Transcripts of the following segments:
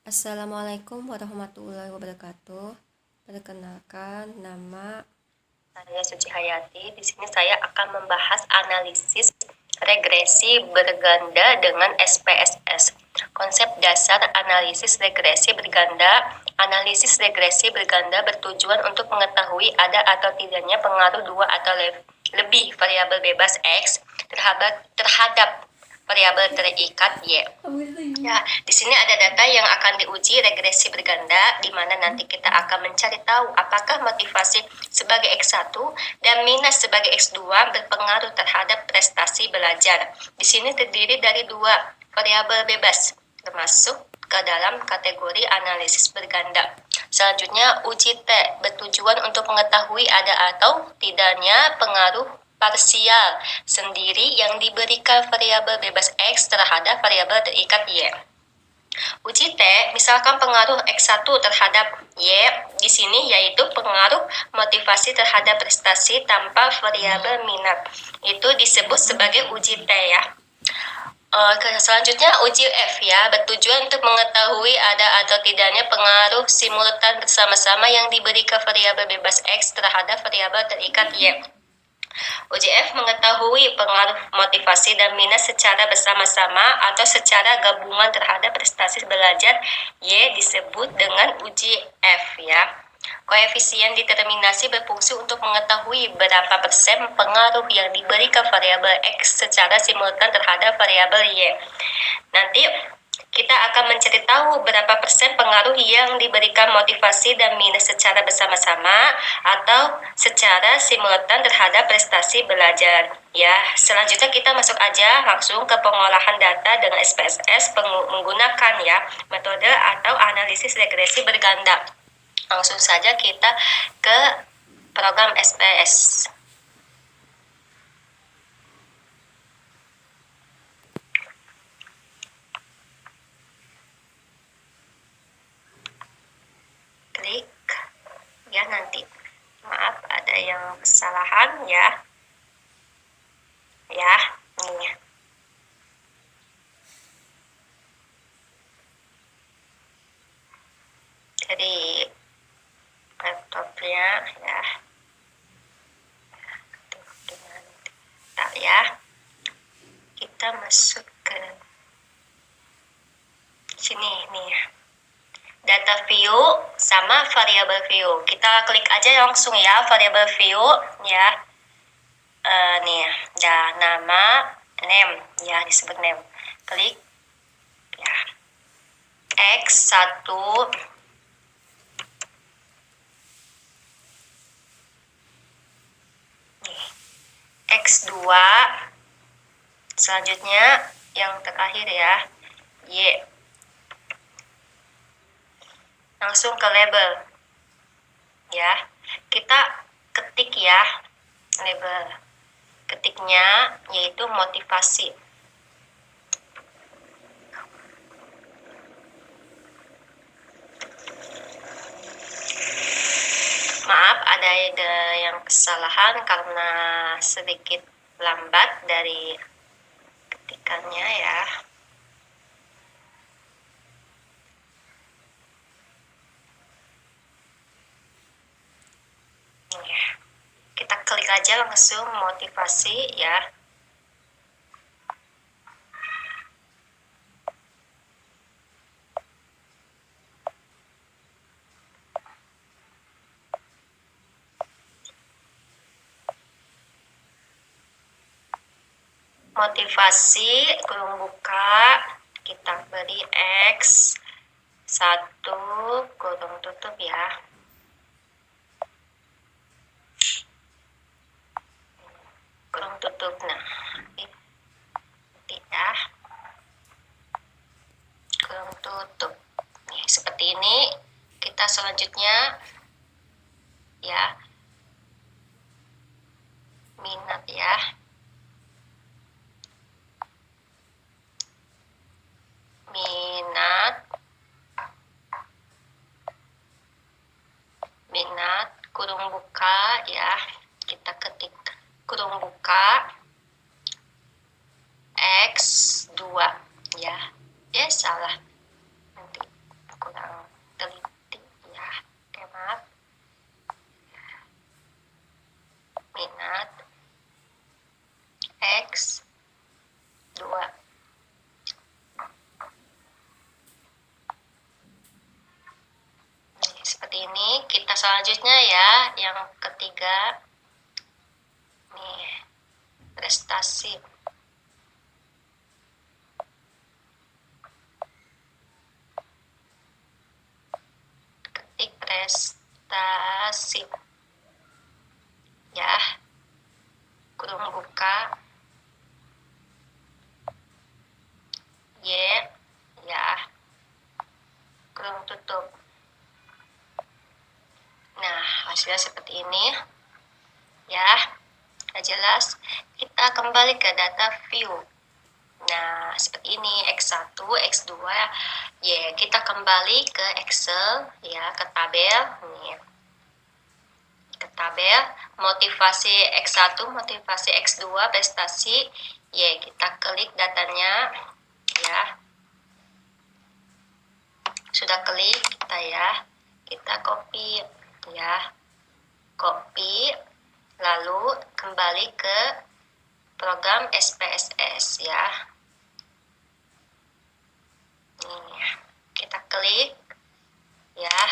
Assalamualaikum warahmatullahi wabarakatuh. Perkenalkan, nama Saya Suci Hayati. Di sini saya akan membahas analisis regresi berganda dengan SPSS. Konsep dasar analisis regresi berganda. Analisis regresi berganda bertujuan untuk mengetahui ada atau tidaknya pengaruh dua atau lebih variabel bebas X terhadap variabel terikat Y. Ya, di sini ada data yang akan diuji regresi berganda, di mana nanti kita akan mencari tahu apakah motivasi sebagai X1 dan minus sebagai X2 berpengaruh terhadap prestasi belajar. Di sini terdiri dari dua variabel bebas, termasuk ke dalam kategori analisis berganda. Selanjutnya, uji T bertujuan untuk mengetahui ada atau tidaknya pengaruh parsial sendiri yang diberikan variabel bebas X terhadap variabel terikat Y. Uji T, misalkan pengaruh X1 terhadap Y di sini yaitu pengaruh motivasi terhadap prestasi tanpa variabel minat. Itu disebut sebagai uji T ya. Selanjutnya uji F ya, bertujuan untuk mengetahui ada atau tidaknya pengaruh simultan bersama-sama yang diberikan variabel bebas X terhadap variabel terikat Y. UJF mengetahui pengaruh motivasi dan minat secara bersama-sama atau secara gabungan terhadap prestasi belajar Y disebut dengan uji F ya. Koefisien determinasi berfungsi untuk mengetahui berapa persen pengaruh yang diberikan variabel X secara simultan terhadap variabel Y. Nanti kita akan mencari tahu berapa persen pengaruh yang diberikan motivasi dan minus secara bersama-sama atau secara simultan terhadap prestasi belajar. Ya, selanjutnya kita masuk aja langsung ke pengolahan data dengan SPSS menggunakan ya metode atau analisis regresi berganda. Langsung saja kita ke program SPS. Klik ya, nanti maaf ada yang kesalahan ya ini dari laptopnya ya dengan ya kita masuk ke sini nih ya, data view sama variabel view. Kita klik aja langsung ya variabel view ya. Nih ya, nama name ya, disebut name. Klik ya. X1 nih. X2 selanjutnya yang terakhir ya, Y. Langsung ke label ya, kita ketik ya label, ketiknya yaitu motivasi. Maaf ada yang kesalahan karena sedikit lambat dari ketikannya ya. Kita klik aja langsung motivasi ya. Motivasi kurung buka, kita beri X1 kurung tutup ya. Kurung tutup. Nah, tidak kurung tutup. Nih, seperti ini. Kita selanjutnya ya minat ya. Minat kurung buka ya, kita ketik kurung buka X2 ya. Salah nanti ini. Kita selanjutnya ya, yang ketiga. Nih, prestasi. Ketik prestasi. Ya, kurung buka. Y, ya, kurung tutup. Nah, hasilnya seperti ini. Ya, udah jelas. Kita kembali ke data view. Nah, seperti ini, X1, X2, ya, kita kembali ke Excel, ya, ke tabel, nih, ke tabel, motivasi X1, motivasi X2, prestasi, ya, kita klik datanya, ya, sudah klik, kita copy, ya, copy, lalu kembali ke program SPSS, ya. Nih, kita klik, ya,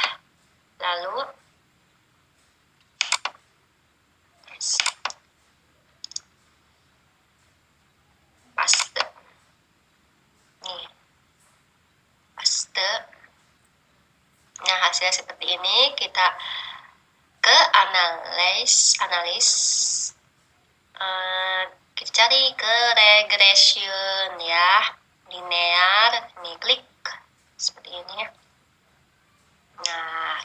lalu paste. Nih, paste. Nah, hasilnya seperti ini. Kita ke analis, kita cari ke regression, ya, linear. Nih, klik seperti ini. Nah,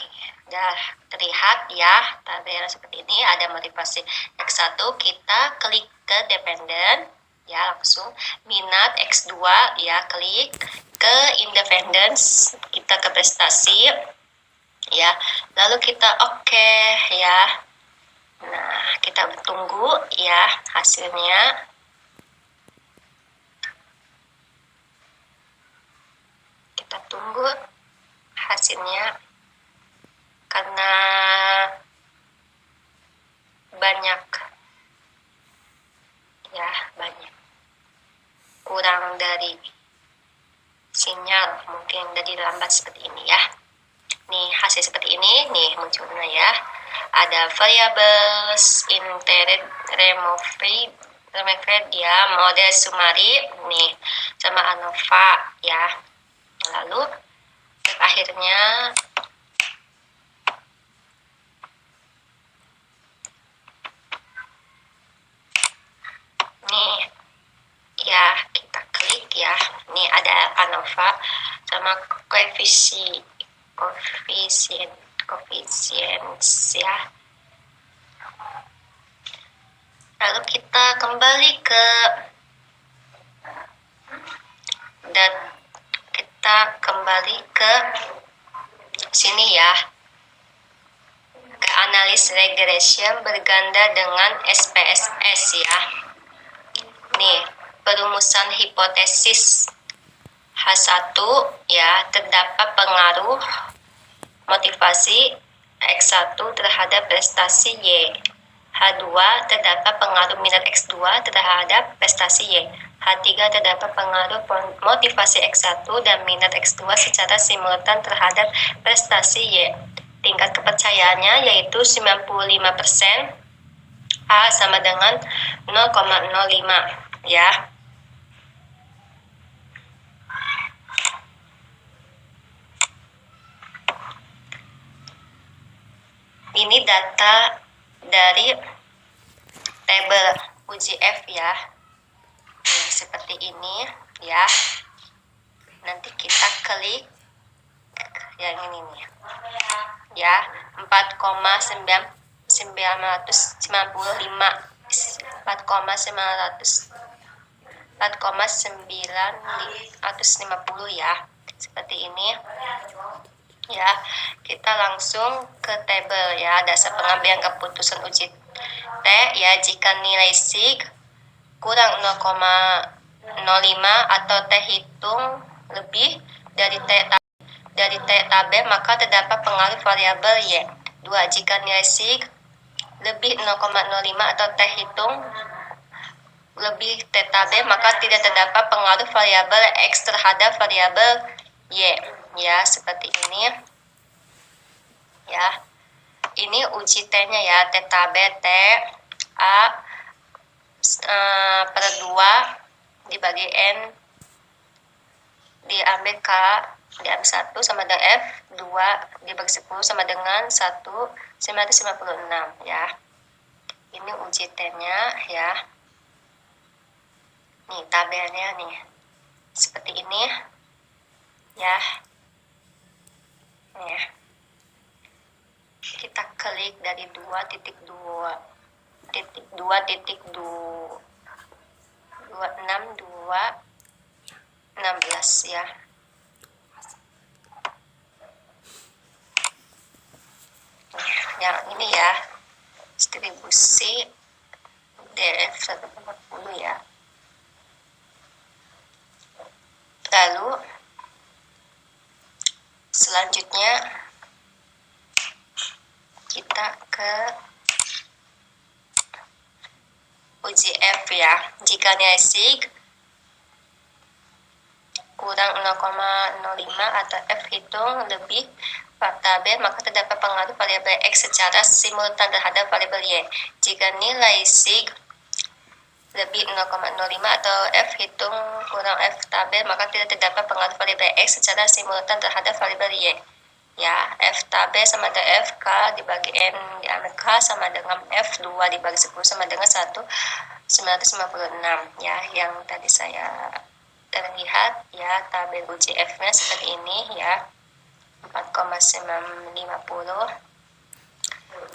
udah terlihat ya tabel seperti ini. Ada motivasi X1, kita klik ke dependent, ya, langsung. Minat X2, ya, klik ke independence, kita ke prestasi, ya, lalu kita oke, ya. Nah, kita tunggu ya hasilnya. Kita tunggu hasilnya karena banyak, ya, banyak kurang dari sinyal, mungkin jadi lambat seperti ini, ya. Nih, hasil seperti ini, nih munculnya, ya. Ada variables integrated removed, ya, model summary, nih, sama ANOVA, ya. Lalu akhirnya nih, ya, kita klik, ya. Nih ada ANOVA sama koefisien, ya. Lalu kita kembali ke sini, ya, ke analis regression berganda dengan SPSS, ya. Nih, perumusan hipotesis H1, ya, terdapat pengaruh motivasi X1 terhadap prestasi Y. H2, terdapat pengaruh minat X2 terhadap prestasi Y. H3, terdapat pengaruh motivasi X1 dan minat X2 secara simultan terhadap prestasi Y. Tingkat kepercayaannya yaitu 95%, A sama dengan 0,05, ya. Ini data dari tabel UJF, ya. Nah, seperti ini, ya. Nanti kita klik yang ini nih, ya, 4,950, ya, seperti ini, ya. Kita langsung ke tabel, ya, dasar pengambilan keputusan uji T, ya, jika nilai sig kurang 0,05 atau T hitung lebih dari T tabel, maka terdapat pengaruh variabel Y. 2. Jika nilai sig lebih 0,05 atau T hitung lebih T tabel, maka tidak terdapat pengaruh variabel X terhadap variabel Y, ya, seperti ini, ya. Ini uji T-nya ya, theta B T A per 2 dibagi N diambil K diambil 1 sama dengan F 2 dibagi 10 sama dengan 1,956 ya. Ini uji T-nya ya. Nih tabelnya nih. Seperti ini ya. Nih. Kita klik dari 2.2.2.26216 ya. Yang ini ya, distribusi DF 140 ya. Lalu selanjutnya kita ke uji F ya. Jika nilai sig kurang 0,05 atau F hitung lebih tabel, maka terdapat pengaruh variabel X secara simultan terhadap variabel Y. Jika nilai sig lebih 0,05 atau F hitung kurang F tabel, maka tidak terdapat pengaruh variabel X secara simultan terhadap variabel Y. Ya, F tabel sama dengan F K dibagi N diambil K sama dengan F 2 dibagi 10 sama dengan 1,956 ya. Yang tadi saya terlihat ya, tabel uji F-nya seperti ini ya, 4,950.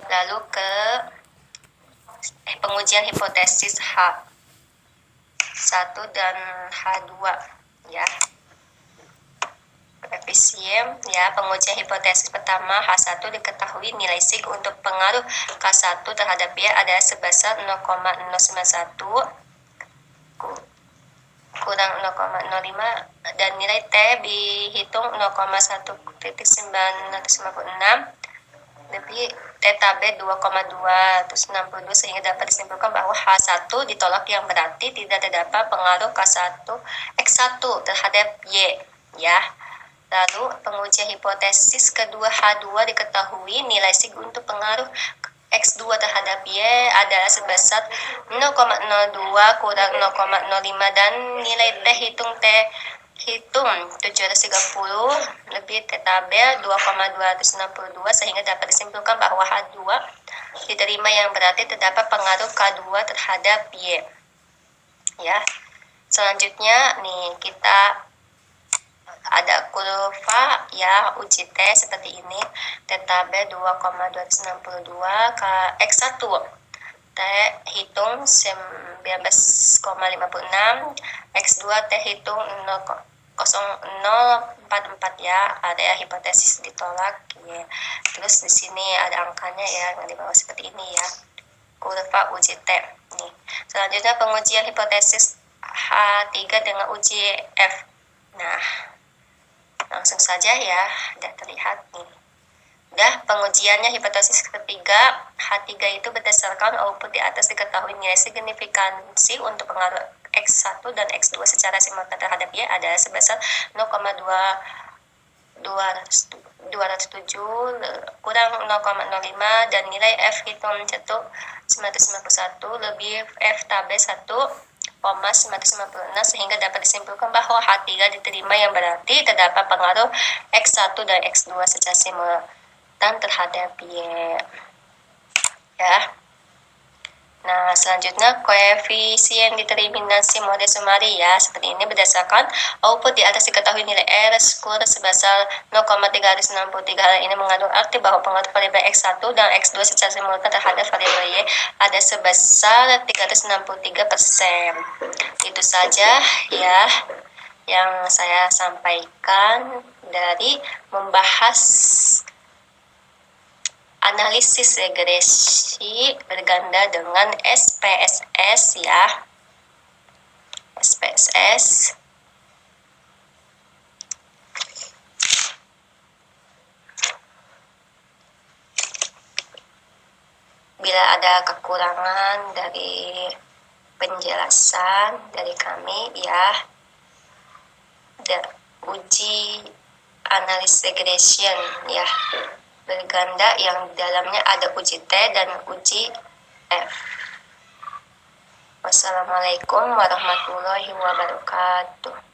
Lalu ke pengujian hipotesis H1 dan H2 ya. Efisien ya, pengujian hipotesis pertama H1 diketahui nilai sig untuk pengaruh K1 terhadap Y adalah sebesar 0,091 kurang 0,05 dan nilai T dihitung 0,1,956 lebih theta B 2,262 sehingga dapat disimpulkan bahwa H1 ditolak yang berarti tidak terdapat pengaruh K1 X1 terhadap Y ya. Lalu pengujian hipotesis kedua H2 diketahui nilai sig untuk pengaruh X2 terhadap Y adalah sebesar 0,02 kurang 0,05 dan nilai T hitung 730 lebih theta B 2,262 sehingga dapat disimpulkan bahwa H2 diterima yang berarti terdapat pengaruh K2 terhadap Y ya. Selanjutnya nih kita ada kurva ya uji T seperti ini, theta B 2,262 K X1 T hitung 19,56, X2 T hitung 0,044 ya. Area hipotesis ditolak ya. Terus di sini ada angkanya ya yang di bawah seperti ini ya, kurva uji T nih. Selanjutnya pengujian hipotesis H3 dengan uji F. Nah, langsung saja ya, udah terlihat nih. Udah pengujiannya hipotesis ketiga H3 itu berdasarkan output di atas diketahui nilai signifikansi untuk pengaruh X1 dan X2 secara simultan terhadap Y adalah sebesar 0,207 kurang 0,05 dan nilai F hitung 1,991 lebih F tabel 1,996 sehingga dapat disimpulkan bahwa H3 diterima yang berarti terdapat pengaruh X1 dan X2 secara simultan terhadap Y ya. Nah, selanjutnya koefisien determinasi model sumari ya, seperti ini berdasarkan output di atas diketahui nilai R square sebesar 0,363. Hal ini mengandung arti bahwa pengaruh variabel X1 dan X2 secara simultan terhadap variabel Y ada sebesar 363%. Itu saja ya yang saya sampaikan dari membahas analisis regresi berganda dengan SPSS ya. SPSS. Bila ada kekurangan dari penjelasan dari kami ya, uji analisis regression ya. berganda yang di dalamnya ada uji T dan uji F. Wassalamualaikum warahmatullahi wabarakatuh.